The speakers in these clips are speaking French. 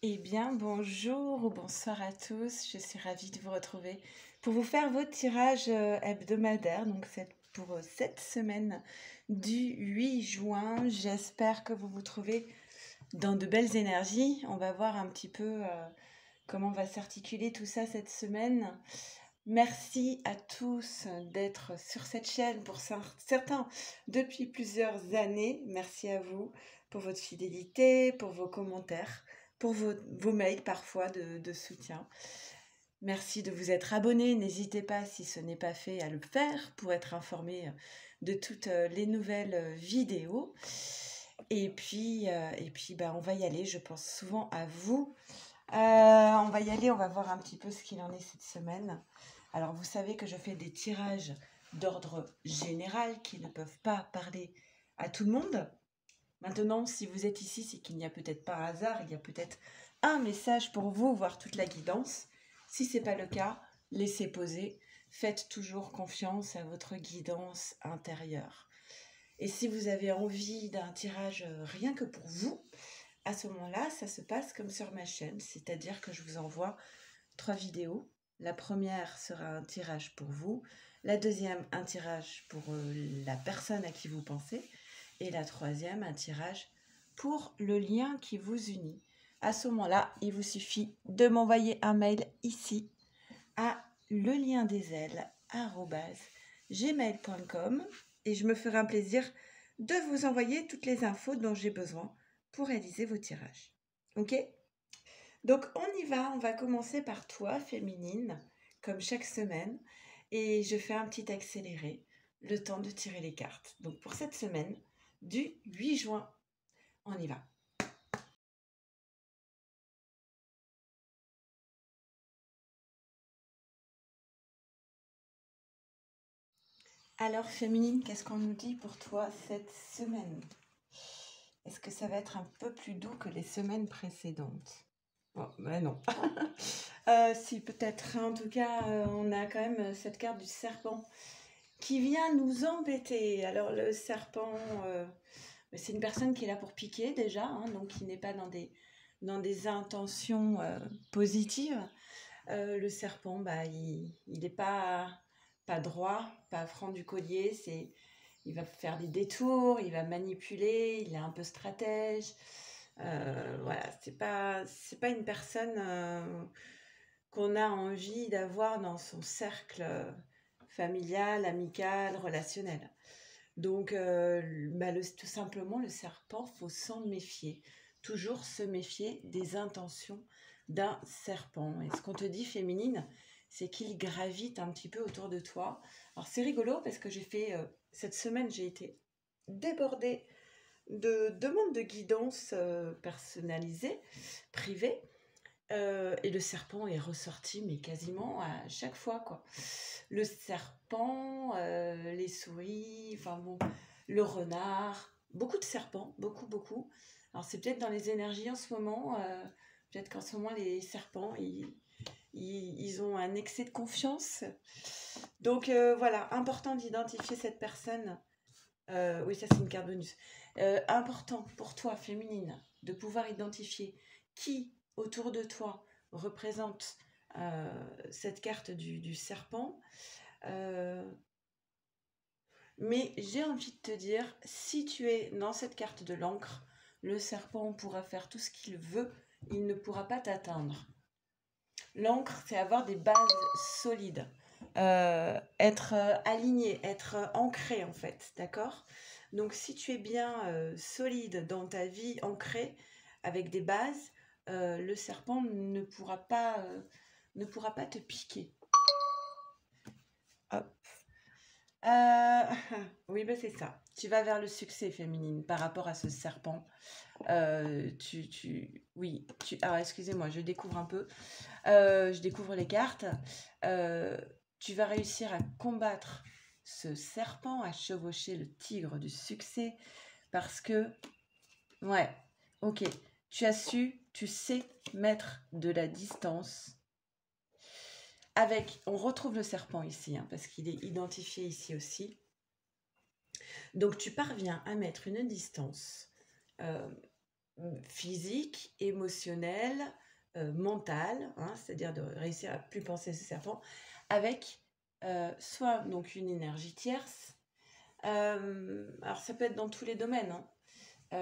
Eh bien, bonjour ou bonsoir à tous. Je suis ravie de vous retrouver pour vous faire votre tirage hebdomadaire. Donc, c'est pour cette semaine du 8 juin. J'espère que vous vous trouvez dans de belles énergies. On va voir un petit peu comment va s'articuler tout ça cette semaine. Merci à tous d'être sur cette chaîne, pour certains depuis plusieurs années. Merci à vous pour votre fidélité, pour vos commentaires, pour vos mails parfois de soutien. Merci de vous être abonnés. N'hésitez pas, si ce n'est pas fait, à le faire pour être informé de toutes les nouvelles vidéos. Et puis, on va y aller. Je pense souvent à vous. On va y aller, on va voir un petit peu ce qu'il en est cette semaine. Alors, vous savez que je fais des tirages d'ordre général qui ne peuvent pas parler à tout le monde. Maintenant, si vous êtes ici, c'est qu'il n'y a peut-être pas un hasard, il y a peut-être un message pour vous, voire toute la guidance. Si ce n'est pas le cas, laissez poser. Faites toujours confiance à votre guidance intérieure. Et si vous avez envie d'un tirage rien que pour vous, à ce moment-là, ça se passe comme sur ma chaîne, c'est-à-dire que je vous envoie 3 vidéos. La première sera un tirage pour vous, la deuxième un tirage pour la personne à qui vous pensez, et la troisième un tirage pour le lien qui vous unit. À ce moment-là, il vous suffit de m'envoyer un mail ici à leliendesailes@gmail.com et je me ferai un plaisir de vous envoyer toutes les infos dont j'ai besoin pour réaliser vos tirages. Ok? Donc on y va, on va commencer par toi, féminine, comme chaque semaine, et je fais un petit accéléré, le temps de tirer les cartes. Donc pour cette semaine du 8 juin, on y va. Alors féminine, qu'est-ce qu'on nous dit pour toi cette semaine? Est-ce que ça va être un peu plus doux que les semaines précédentes? Oh, ben non. Si, peut-être. En tout cas, on a quand même cette carte du serpent qui vient nous embêter. Alors, le serpent, c'est une personne qui est là pour piquer déjà, hein, donc qui n'est pas dans des intentions positives. Le serpent, bah, il n'est pas droit, pas franc du collier. Il va faire des détours, il va manipuler, il est un peu stratège. Voilà, c'est pas une personne qu'on a envie d'avoir dans son cercle familial, amical, relationnel. Donc, tout simplement, le serpent, faut s'en méfier. Toujours se méfier des intentions d'un serpent. Et ce qu'on te dit, féminine, c'est qu'il gravite un petit peu autour de toi. Alors, c'est rigolo parce que cette semaine, j'ai été débordée de demandes de guidance personnalisées, privées. Et le serpent est ressorti, mais quasiment à chaque fois, quoi. Le serpent, les souris, enfin bon, le renard, beaucoup de serpents, beaucoup, beaucoup. Alors c'est peut-être dans les énergies en ce moment, peut-être qu'en ce moment les serpents, ils ont un excès de confiance. Donc voilà, important d'identifier cette personne. Oui, ça c'est une carte bonus. Important pour toi, féminine, de pouvoir identifier qui autour de toi représente cette carte du serpent. Mais j'ai envie de te dire, si tu es dans cette carte de l'encre, le serpent pourra faire tout ce qu'il veut, il ne pourra pas t'atteindre. L'encre, c'est avoir des bases solides, être aligné, être ancré en fait, d'accord? Donc si tu es bien solide dans ta vie, ancré, avec des bases, le serpent ne pourra pas te piquer. Hop. Oui, ben c'est ça. Tu vas vers le succès féminine par rapport à ce serpent. Alors excusez-moi, je découvre un peu. Je découvre les cartes. Tu vas réussir à combattre ce serpent, à chevaucher le tigre du succès parce que, ouais, ok, tu sais mettre de la distance. On retrouve le serpent ici, hein, parce qu'il est identifié ici aussi. Donc tu parviens à mettre une distance physique, émotionnel, mental, hein, c'est-à-dire de réussir à plus penser ce serpent, avec soit donc une énergie tierce. Alors ça peut être dans tous les domaines, hein.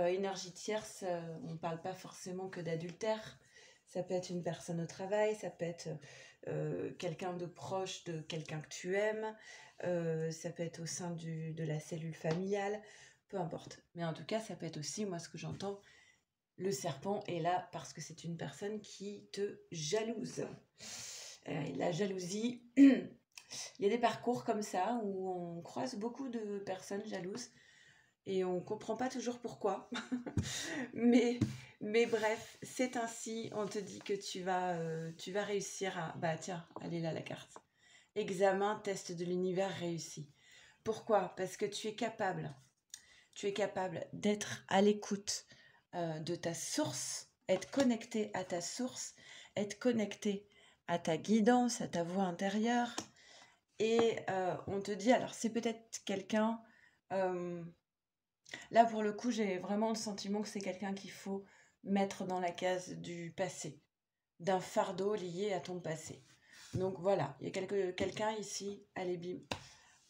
Énergie tierce, on ne parle pas forcément que d'adultère. Ça peut être une personne au travail, ça peut être quelqu'un de proche de quelqu'un que tu aimes, ça peut être au sein de la cellule familiale, peu importe. Mais en tout cas, ça peut être aussi, moi ce que j'entends, le serpent est là parce que c'est une personne qui te jalouse. La jalousie, il y a des parcours comme ça où on croise beaucoup de personnes jalouses et on ne comprend pas toujours pourquoi. mais, mais bref, c'est ainsi. On te dit que tu vas réussir à... Bah tiens, elle est là la carte. Examen, test de l'univers réussi. Pourquoi? Parce que tu es capable. Tu es capable d'être à l'écoute de ta source, être connecté à ta source, être connecté à ta guidance, à ta voix intérieure. Et on te dit, alors c'est peut-être quelqu'un... là, pour le coup, j'ai vraiment le sentiment que c'est quelqu'un qu'il faut mettre dans la case du passé, d'un fardeau lié à ton passé. Donc voilà, il y a quelqu'un ici, allez bim,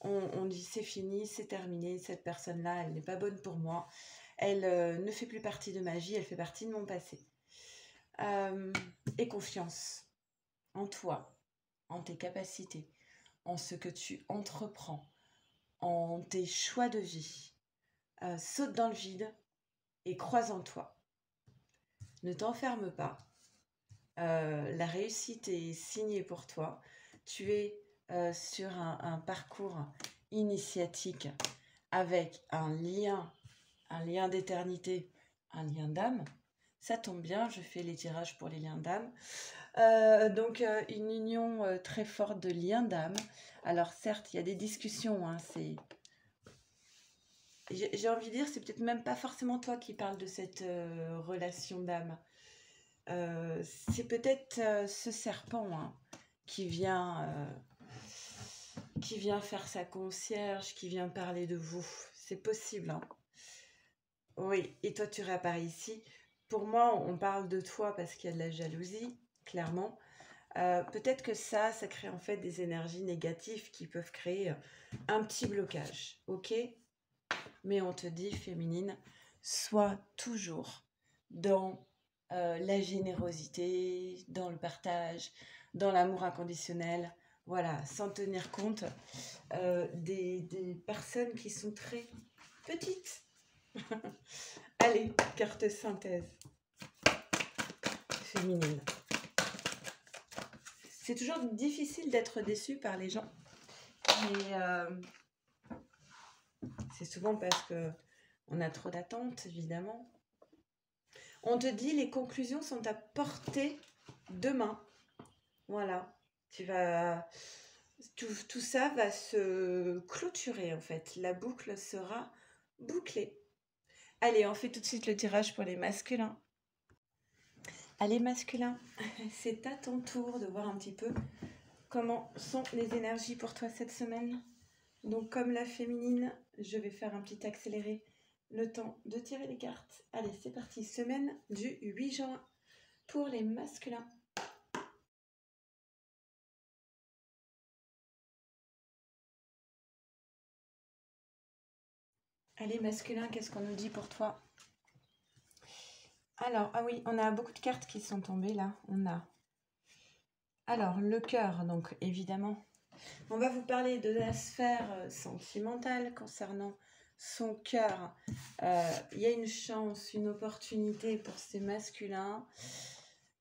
on dit c'est fini, c'est terminé, cette personne-là, elle n'est pas bonne pour moi, elle ne fait plus partie de ma vie, elle fait partie de mon passé. Et confiance en toi, en tes capacités, en ce que tu entreprends, en tes choix de vie. Saute dans le vide et croise en toi. Ne t'enferme pas. La réussite est signée pour toi. Tu es sur un parcours initiatique avec un lien d'éternité, un lien d'âme. Ça tombe bien, je fais les tirages pour les liens d'âme. Donc une union très forte de liens d'âme. Alors certes, il y a des discussions, hein, j'ai envie de dire, c'est peut-être même pas forcément toi qui parles de cette relation d'âme. C'est peut-être ce serpent, hein, qui vient faire sa concierge, qui vient parler de vous. C'est possible, hein. Oui, et toi tu réapparais ici. Pour moi, on parle de toi parce qu'il y a de la jalousie, clairement. Peut-être que ça crée en fait des énergies négatives qui peuvent créer un petit blocage, ok? Mais on te dit, féminine, sois toujours dans la générosité, dans le partage, dans l'amour inconditionnel, voilà, sans tenir compte des personnes qui sont très petites. Allez, carte synthèse féminine. C'est toujours difficile d'être déçu par les gens, mais c'est souvent parce que on a trop d'attentes, évidemment. On te dit les conclusions sont à portée demain. Voilà. Tout ça va se clôturer en fait. La boucle sera bouclée. Allez, on fait tout de suite le tirage pour les masculins. Allez, masculin, c'est à ton tour de voir un petit peu comment sont les énergies pour toi cette semaine. Donc, comme la féminine, je vais faire un petit accéléré. Le temps de tirer les cartes. Allez, c'est parti. Semaine du 8 juin pour les masculins. Allez, masculin, qu'est-ce qu'on nous dit pour toi? Alors, ah oui, on a beaucoup de cartes qui sont tombées là. On a... Alors, le cœur, donc évidemment. On va vous parler de la sphère sentimentale concernant son cœur. Il y a une chance, une opportunité pour ces masculins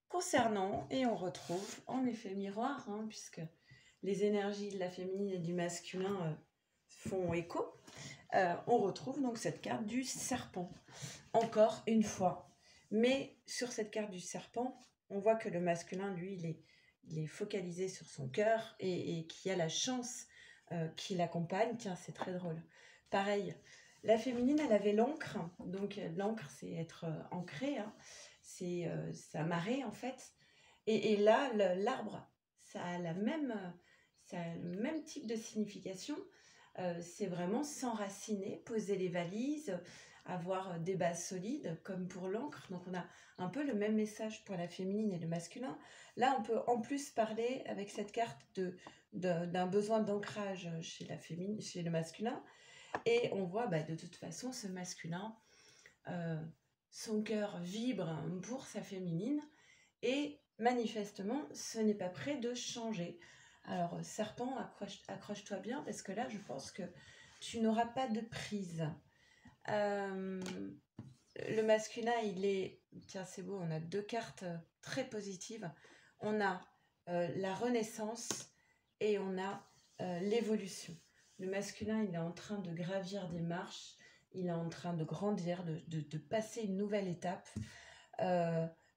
concernant, et on retrouve en effet miroir, hein, puisque les énergies de la féminine et du masculin font écho. On retrouve donc cette carte du serpent, encore une fois. Mais sur cette carte du serpent, on voit que le masculin, lui, il est focalisé sur son cœur et qu'il y a la chance qui l'accompagne. Tiens, c'est très drôle. Pareil, la féminine, elle avait l'encre. Donc l'encre, c'est être ancré, hein. C'est s'amarrer en fait. Et là, l'arbre, ça a le même type de signification. C'est vraiment s'enraciner, poser les valises, avoir des bases solides, comme pour l'encre. Donc, on a un peu le même message pour la féminine et le masculin. Là, on peut en plus parler avec cette carte d'un besoin d'ancrage chez la féminine, chez le masculin. Et on voit de toute façon ce masculin, son cœur vibre pour sa féminine et manifestement ce n'est pas prêt de changer. Alors serpent, accroche-toi bien parce que là je pense que tu n'auras pas de prise. Le masculin il est, tiens c'est beau, on a deux cartes très positives. On a la renaissance et on a l'évolution. Le masculin, il est en train de gravir des marches, il est en train de grandir, de passer une nouvelle étape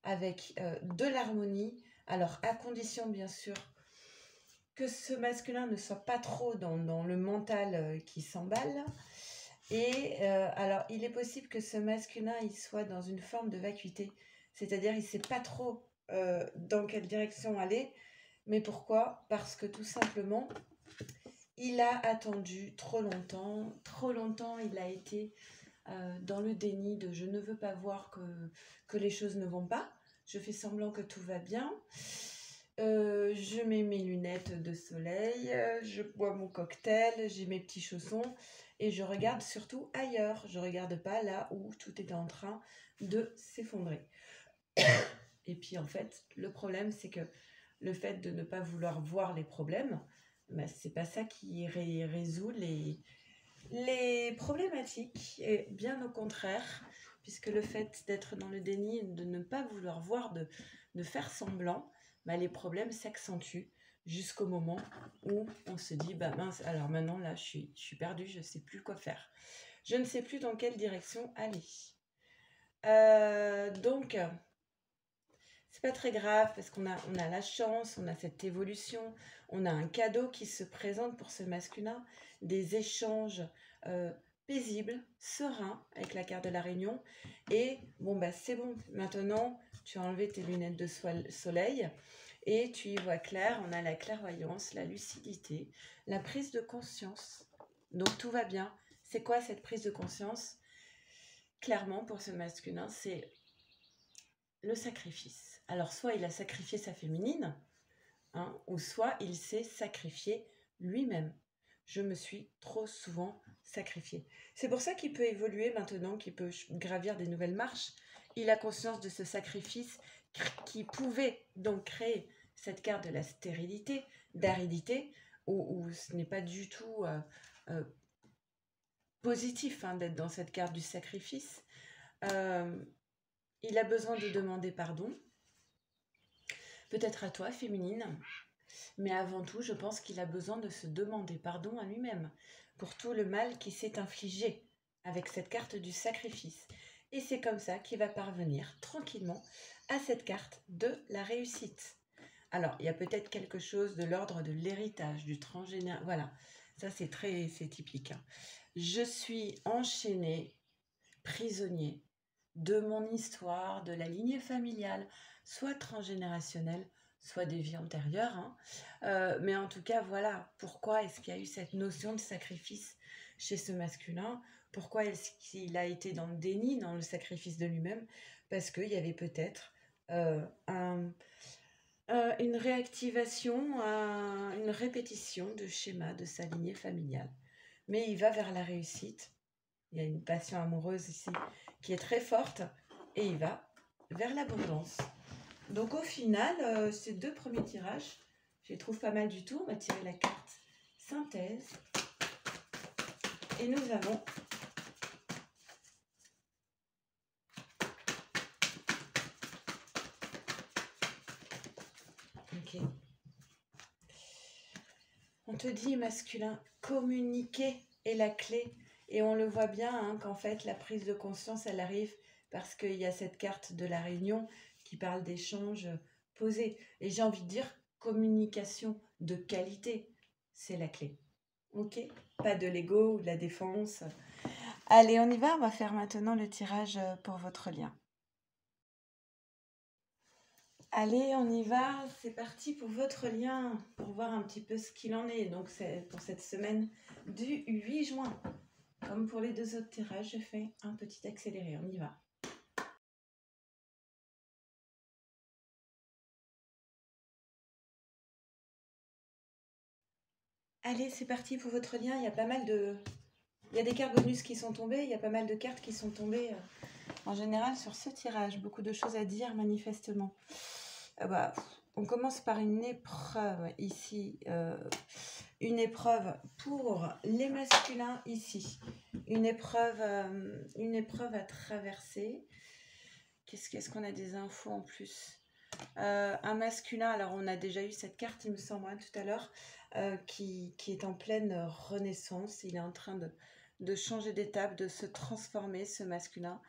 avec de l'harmonie. Alors, à condition, bien sûr, que ce masculin ne soit pas trop dans le mental qui s'emballe. Et alors, il est possible que ce masculin, il soit dans une forme de vacuité. C'est-à-dire, il ne sait pas trop dans quelle direction aller. Mais pourquoi? Parce que tout simplement, il a attendu trop longtemps il a été dans le déni de je ne veux pas voir que les choses ne vont pas, je fais semblant que tout va bien, je mets mes lunettes de soleil, je bois mon cocktail, j'ai mes petits chaussons et je regarde surtout ailleurs, je regarde pas là où tout est en train de s'effondrer. Et puis en fait, le problème c'est que le fait de ne pas vouloir voir les problèmes, c'est pas ça qui résout les problématiques, et bien au contraire, puisque le fait d'être dans le déni, de ne pas vouloir voir, de faire semblant, les problèmes s'accentuent jusqu'au moment où on se dit mince, alors maintenant là je suis perdue, je ne sais plus quoi faire, je ne sais plus dans quelle direction aller. Donc c'est pas très grave parce qu'on a la chance, on a cette évolution, on a un cadeau qui se présente pour ce masculin, des échanges paisibles, sereins avec la carte de la Réunion. Et bon, c'est bon, maintenant tu as enlevé tes lunettes de soleil et tu y vois clair. On a la clairvoyance, la lucidité, la prise de conscience. Donc tout va bien. C'est quoi cette prise de conscience? Clairement, pour ce masculin, c'est le sacrifice. Alors, soit il a sacrifié sa féminine, ou soit il s'est sacrifié lui-même. Je me suis trop souvent sacrifié. C'est pour ça qu'il peut évoluer maintenant, qu'il peut gravir des nouvelles marches. Il a conscience de ce sacrifice qui pouvait donc créer cette carte de la stérilité, d'aridité, où ce n'est pas du tout positif d'être dans cette carte du sacrifice. Il a besoin de demander pardon, peut-être à toi, féminine, mais avant tout, je pense qu'il a besoin de se demander pardon à lui-même pour tout le mal qui s'est infligé avec cette carte du sacrifice. Et c'est comme ça qu'il va parvenir tranquillement à cette carte de la réussite. Alors, il y a peut-être quelque chose de l'ordre de l'héritage, du transgénéral. Voilà, ça c'est typique. Je suis enchaînée, prisonnier de mon histoire, de la lignée familiale, soit transgénérationnelle, soit des vies antérieures. Mais en tout cas, voilà, pourquoi est-ce qu'il y a eu cette notion de sacrifice chez ce masculin? Pourquoi est-ce qu'il a été dans le déni, dans le sacrifice de lui-même? Parce qu'il y avait peut-être une réactivation, une répétition de schéma de sa lignée familiale. Mais il va vers la réussite. Il y a une passion amoureuse ici qui est très forte et il va vers l'abondance. Donc au final, ces deux premiers tirages, je les trouve pas mal du tout. On va tirer la carte synthèse et nous avons ok. On te dit masculin, communiquer est la clé. Et on le voit bien qu'en fait, la prise de conscience, elle arrive parce qu'il y a cette carte de la Réunion qui parle d'échanges posés. Et j'ai envie de dire, communication de qualité, c'est la clé. Ok? Pas de l'ego ou de la défense. Allez, on y va. On va faire maintenant le tirage pour votre lien. Allez, on y va. C'est parti pour votre lien, pour voir un petit peu ce qu'il en est. Donc, c'est pour cette semaine du 8 juin. Comme pour les deux autres tirages, je fais un petit accéléré. On y va. Allez, c'est parti pour votre lien. Il y a pas mal de... Il y a des cartes bonus qui sont tombées. Il y a pas mal de cartes qui sont tombées en général sur ce tirage. Beaucoup de choses à dire manifestement. On commence par une épreuve ici. Une épreuve pour les masculins ici. Une épreuve à traverser. Qu'est-ce qu'on a des infos en plus? Un masculin, alors on a déjà eu cette carte, il me semble, tout à l'heure, qui est en pleine renaissance. Il est en train de changer d'étape, de se transformer, ce masculin.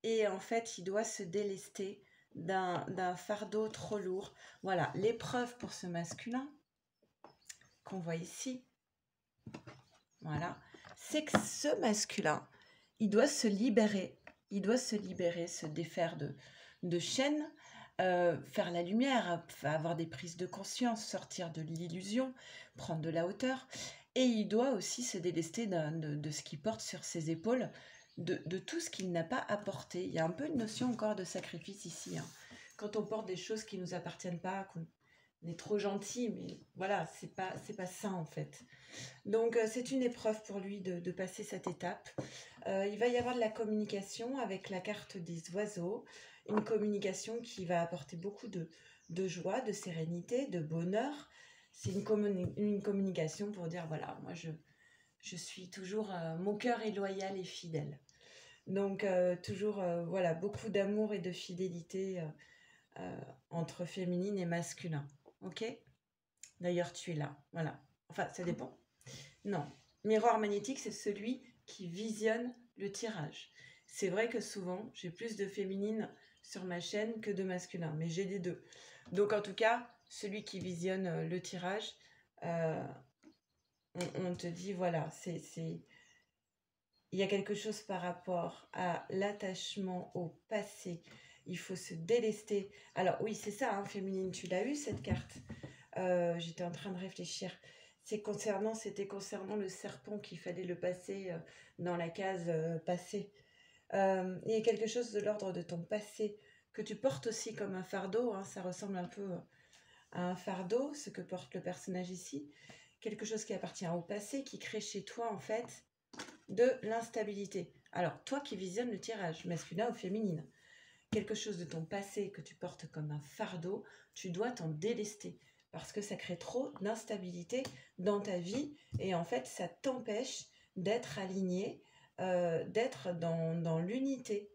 Et en fait, il doit se délester d'un fardeau trop lourd. Voilà, l'épreuve pour ce masculin qu'on voit ici, voilà, c'est que ce masculin, il doit se libérer. Il doit se libérer, se défaire de chaînes, faire la lumière, avoir des prises de conscience, sortir de l'illusion, prendre de la hauteur. Et il doit aussi se délester de ce qu'il porte sur ses épaules, de tout ce qu'il n'a pas apporté. Il y a un peu une notion encore de sacrifice ici. Hein. Quand on porte des choses qui ne nous appartiennent pas, qu'on est trop gentil, mais voilà, c'est pas sain en fait. Donc c'est une épreuve pour lui de passer cette étape. Il va y avoir de la communication avec la carte des oiseaux, une communication qui va apporter beaucoup de joie, de sérénité, de bonheur. C'est une communication pour dire, voilà, moi je suis toujours, mon cœur est loyal et fidèle. Donc toujours, voilà, beaucoup d'amour et de fidélité entre féminine et masculin. Ok? D'ailleurs, tu es là, voilà. Enfin, ça dépend. Non, miroir magnétique, c'est celui qui visionne le tirage. C'est vrai que souvent, j'ai plus de féminine sur ma chaîne que de masculin, mais j'ai les deux. Donc en tout cas, celui qui visionne le tirage, on te dit, voilà, il y a quelque chose par rapport à l'attachement au passé. Il faut se délester. Alors oui, c'est ça, hein, féminine, tu l'as eu cette carte. J'étais en train de réfléchir. C'était concernant le serpent qu'il fallait le passer dans la case passé. Il y a quelque chose de l'ordre de ton passé que tu portes aussi comme un fardeau. Hein, ça ressemble un peu à un fardeau, ce que porte le personnage ici. Quelque chose qui appartient au passé, qui crée chez toi en fait de l'instabilité. Alors, toi qui visionnes le tirage, masculin ou féminine, quelque chose de ton passé que tu portes comme un fardeau, tu dois t'en délester parce que ça crée trop d'instabilité dans ta vie et en fait ça t'empêche d'être aligné, d'être dans l'unité.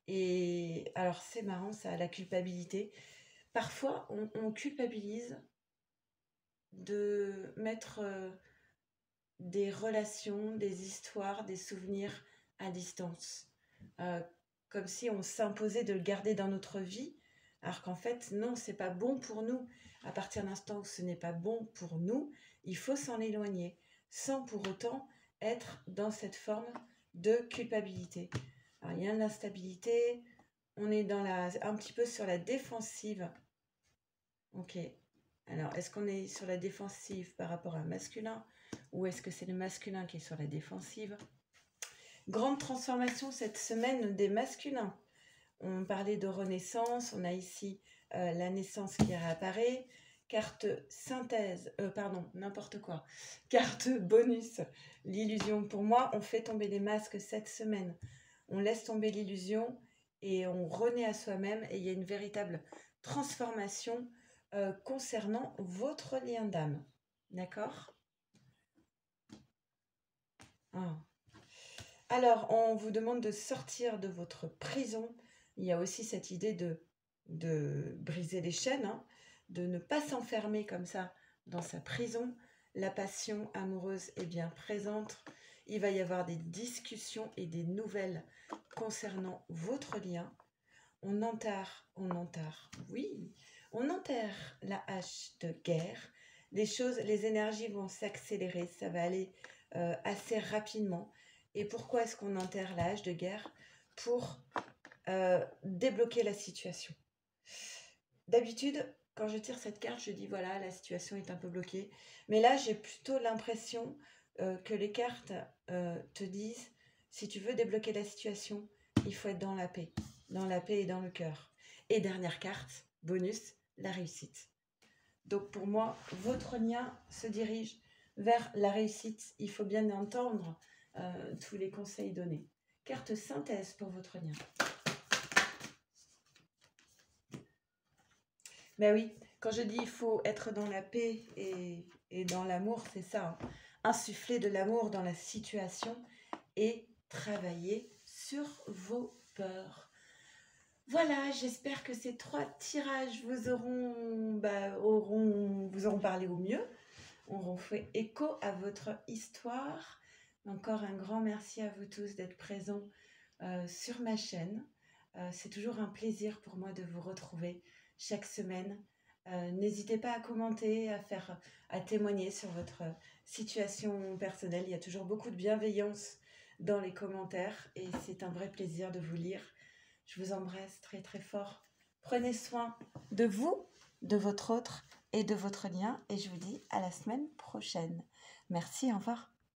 Et alors c'est marrant ça, la culpabilité. Parfois on culpabilise de mettre des relations, des histoires, des souvenirs à distance. Comme si on s'imposait de le garder dans notre vie, alors qu'en fait, non, c'est pas bon pour nous. À partir de l'instant où ce n'est pas bon pour nous, il faut s'en éloigner, sans pour autant être dans cette forme de culpabilité. Alors, il y a de l'instabilité, on est un petit peu sur la défensive. Ok. Alors, est-ce qu'on est sur la défensive par rapport à un masculin ou est-ce que c'est le masculin qui est sur la défensive? Grande transformation cette semaine des masculins. On parlait de renaissance, on a ici la naissance qui réapparaît, carte synthèse, n'importe quoi, carte bonus, l'illusion. Pour moi, on fait tomber les masques cette semaine. On laisse tomber l'illusion et on renaît à soi-même et il y a une véritable transformation concernant votre lien d'âme. D'accord? Ah. Alors, on vous demande de sortir de votre prison. Il y a aussi cette idée de briser les chaînes, hein, de ne pas s'enfermer comme ça dans sa prison. La passion amoureuse est bien présente. Il va y avoir des discussions et des nouvelles concernant votre lien. On enterre, oui, on enterre la hache de guerre. Les énergies vont s'accélérer, ça va aller assez rapidement. Et pourquoi est-ce qu'on enterre la hache de guerre? Pour débloquer la situation. D'habitude, quand je tire cette carte, je dis voilà, la situation est un peu bloquée. Mais là, j'ai plutôt l'impression que les cartes te disent, si tu veux débloquer la situation, il faut être dans la paix et dans le cœur. Et dernière carte, bonus, la réussite. Donc pour moi, votre lien se dirige vers la réussite. Il faut bien entendre tous les conseils donnés. Carte synthèse pour votre lien. Ben oui, quand je dis il faut être dans la paix et dans l'amour, c'est ça. Hein. Insuffler de l'amour dans la situation et travailler sur vos peurs. Voilà, j'espère que ces 3 tirages vous auront parlé au mieux, auront fait écho à votre histoire. Encore un grand merci à vous tous d'être présents sur ma chaîne. C'est toujours un plaisir pour moi de vous retrouver chaque semaine. N'hésitez pas à commenter, à témoigner sur votre situation personnelle. Il y a toujours beaucoup de bienveillance dans les commentaires et c'est un vrai plaisir de vous lire. Je vous embrasse très très fort. Prenez soin de vous, de votre autre et de votre lien et je vous dis à la semaine prochaine. Merci, au revoir.